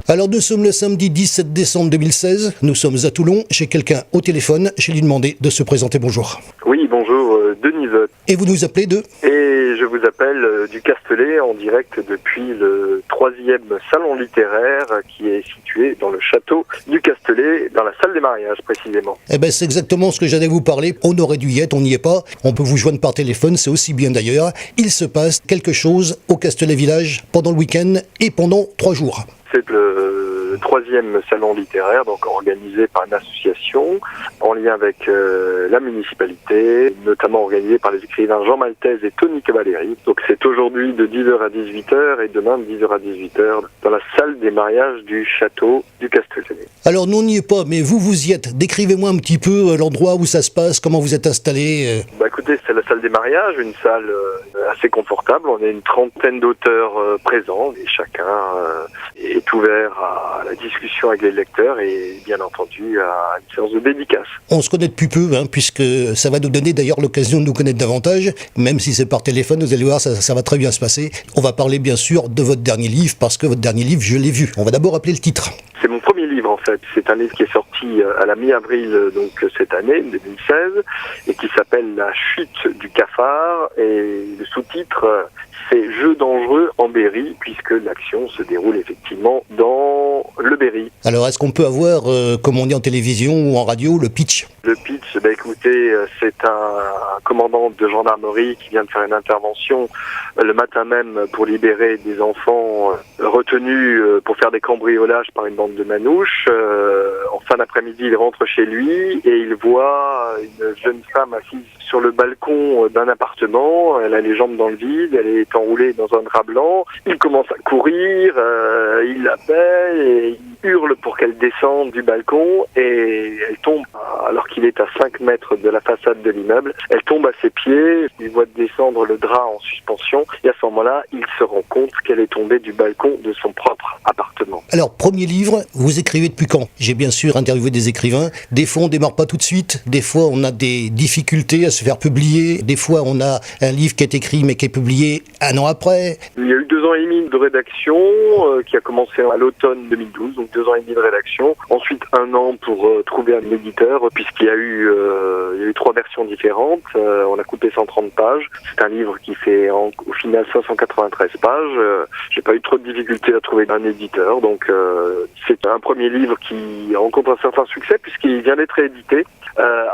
Alors nous sommes le samedi 17 décembre 2016, nous sommes à Toulon, chez quelqu'un au téléphone, je lui ai demandé de se présenter, bonjour. Oui, bonjour, Denis Vogt. Et vous nous appelez de ? Et je vous appelle du Castellet en direct depuis le 3e salon littéraire qui est situé dans le château du Castellet, dans la salle des mariages précisément. Eh ben c'est exactement ce que j'allais vous parler, on aurait dû y être, on n'y est pas, on peut vous joindre par téléphone, c'est aussi bien d'ailleurs. Il se passe quelque chose au Castellet Village pendant le week-end et pendant 3 jours. C'est le 3e salon littéraire, donc organisé par une association en lien avec la municipalité, notamment organisé par les écrivains Jean Maltese et Tony Cavalleri. Donc c'est aujourd'hui de 10h à 18h et demain de 10h à 18h dans la salle des mariages du château du Castellet. Alors nous on n'y est pas, mais vous y êtes. Décrivez-moi un petit peu l'endroit où ça se passe, comment vous êtes installé. Écoutez, c'est la salle des mariages, une salle assez confortable. On est une trentaine d'auteurs présents et chacun est ouvert à la discussion avec les lecteurs et bien entendu à une séance de dédicace. On se connaît depuis peu, puisque ça va nous donner d'ailleurs l'occasion de nous connaître davantage, même si c'est par téléphone, vous allez voir, ça va très bien se passer. On va parler bien sûr de votre dernier livre, parce que votre dernier livre, je l'ai vu. On va d'abord appeler le titre. C'est mon premier livre en fait, c'est un livre qui est sorti à la mi-avril donc cette année, 2016, et qui s'appelle La chute du cafard, et le sous-titre c'est Jeux dangereux en Berry, puisque l'action se déroule effectivement dans le Berry. Alors est-ce qu'on peut avoir, comme on dit en télévision ou en radio, le pitch ? Le pitch, écoutez, c'est un commandant de gendarmerie qui vient de faire une intervention le matin même pour libérer des enfants retenus pour faire des cambriolages par une bande de manouches. En fin d'après-midi, il rentre chez lui et il voit une jeune femme assise sur le balcon d'un appartement. Elle a les jambes dans le vide, elle est enroulée dans un drap blanc. Il commence à courir, il l'appelle et il hurle pour qu'elle descende du balcon et elle tombe alors qu'il est à 5 mètres de la façade de l'immeuble. Elle tombe à ses pieds, il voit descendre le drap en suspension et à ce moment-là, il se rend compte qu'elle est tombée du balcon de son propre appartement. Alors, premier livre, vous écrivez depuis quand ? J'ai bien sûr interviewé des écrivains. Des fois, on démarre pas tout de suite. Des fois, on a des difficultés à se faire publier. Des fois, on a un livre qui est écrit mais qui est publié 1 an après. Il y a eu 2 ans et demi de rédaction qui a commencé à l'automne 2012, donc 2 ans et demi de rédaction. Ensuite, 1 an pour trouver un éditeur, puisqu'il y a eu 3 versions différentes. On a coupé 130 pages. C'est un livre qui fait au final 593 pages. J'ai pas eu trop de difficultés à trouver un éditeur, donc c'est un premier livre qui rencontre un certain succès puisqu'il vient d'être édité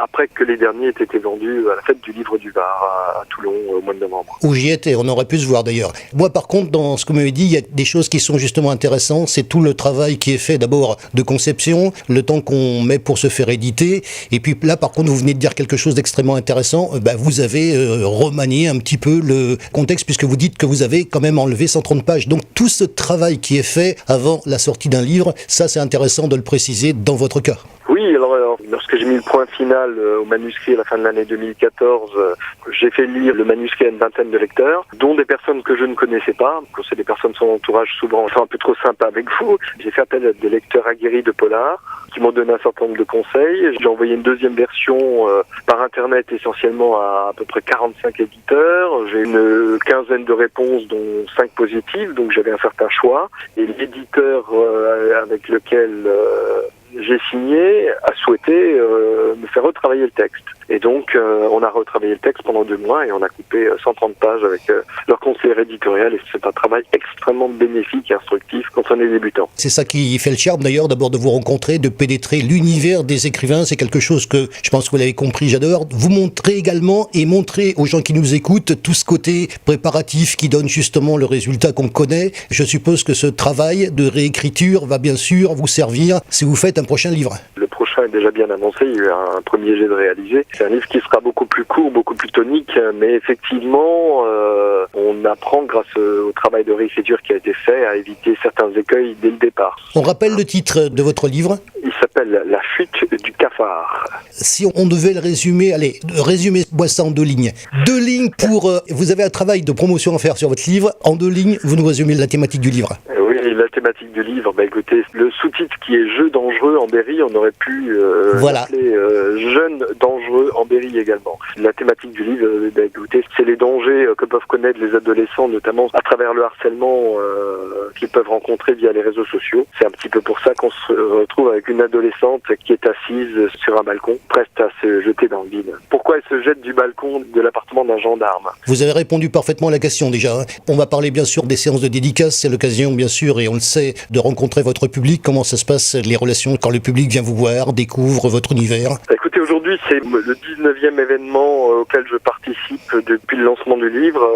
après que les derniers aient été vendus à la fête du livre du Var à Toulon au mois de novembre. Où j'y étais, on aurait pu se voir d'ailleurs. Moi par contre, dans ce que vous m'avez dit, il y a des choses qui sont justement intéressantes. C'est tout le travail qui est fait d'abord de conception, le temps qu'on met pour se faire éditer. Et puis là par contre, vous venez de dire quelque chose d'extrêmement intéressant. Vous avez remanié un petit peu le contexte puisque vous dites que vous avez quand même enlevé 130 pages. Donc tout ce travail qui est fait avant la sortie d'un livre, ça c'est intéressant de le préciser dans votre cas. Oui, alors lorsque j'ai mis le point final au manuscrit à la fin de l'année 2014, j'ai fait lire le manuscrit à une vingtaine de lecteurs, dont des personnes que je ne connaissais pas. Quand c'est des personnes de son entourage, souvent sont un peu trop sympas avec vous. J'ai fait appel à des lecteurs aguerris de polar qui m'ont donné un certain nombre de conseils. J'ai envoyé une deuxième version par internet essentiellement à peu près 45 éditeurs. J'ai une quinzaine de réponses dont 5 positives, donc j'avais un certain choix. Et l'éditeur avec lequel j'ai signé a souhaité me faire retravailler le texte. Et donc, on a retravaillé le texte pendant 2 mois et on a coupé 130 pages avec leur conseiller éditorial. Et c'est un travail extrêmement bénéfique et instructif quand on est débutant. C'est ça qui fait le charme d'ailleurs, d'abord de vous rencontrer, de pénétrer l'univers des écrivains. C'est quelque chose que je pense que vous l'avez compris, j'adore. Vous montrez également et montrer aux gens qui nous écoutent tout ce côté préparatif qui donne justement le résultat qu'on connaît. Je suppose que ce travail de réécriture va bien sûr vous servir si vous faites un prochain livre. Le prochain est déjà bien annoncé, il y a eu un premier jet de réalisé. C'est un livre qui sera beaucoup plus court, beaucoup plus tonique, mais effectivement, on apprend grâce au travail de réécriture qui a été fait à éviter certains écueils dès le départ. On rappelle le titre de votre livre ? Il s'appelle La chute du cafard. Si on devait le résumer, résumez-moi ça en 2 lignes. 2 lignes pour... vous avez un travail de promotion à faire sur votre livre. En 2 lignes, vous nous résumez la thématique du livre. Oui, Et la thématique du livre, écoutez, le sous-titre qui est Jeux dangereux en Berry, on aurait pu l'appeler Jeunes dangereux en Berry également. La thématique du livre, écoutez, c'est les dangers que peuvent connaître les adolescents, notamment à travers le harcèlement qu'ils peuvent rencontrer via les réseaux sociaux. C'est un petit peu pour ça qu'on se retrouve avec une adolescente qui est assise sur un balcon, prête à se jeter dans le vide. Pourquoi elle se jette du balcon de l'appartement d'un gendarme? Vous avez répondu parfaitement à la question déjà. On va parler bien sûr des séances de dédicaces, c'est l'occasion bien sûr, et on le sait, de rencontrer votre public. Comment ça se passe, les relations, quand le public vient vous voir, découvre votre univers? Écoutez, aujourd'hui c'est le 19e événement auquel je participe depuis le lancement du livre,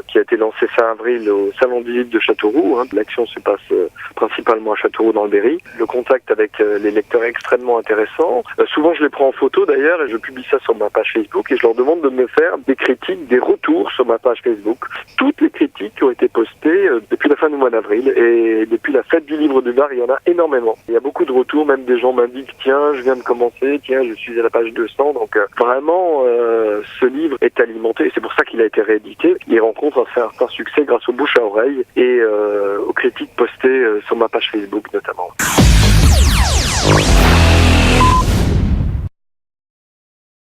qui a été lancé fin avril au Salon du Livre de Châteauroux. L'action se passe principalement à Châteauroux dans le Berry. Le contact avec les lecteurs est extrêmement intéressant. Souvent je les prends en photo d'ailleurs et je publie ça sur ma page Facebook et je leur demande de me faire des critiques, des retours sur ma page Facebook. Toutes les critiques qui ont été postées depuis la fin du mois d'avril et depuis la fête du livre du Var, il y en a énormément. Il y a beaucoup de retours, même des gens m'indiquent tiens, je viens de commencer, tiens, je suis à la page 200. Donc vraiment, ce livre est alimenté et c'est pour ça qu'il a été réédité. Il rencontre un certain succès grâce aux bouche à oreille et aux critiques postées sur ma page Facebook notamment.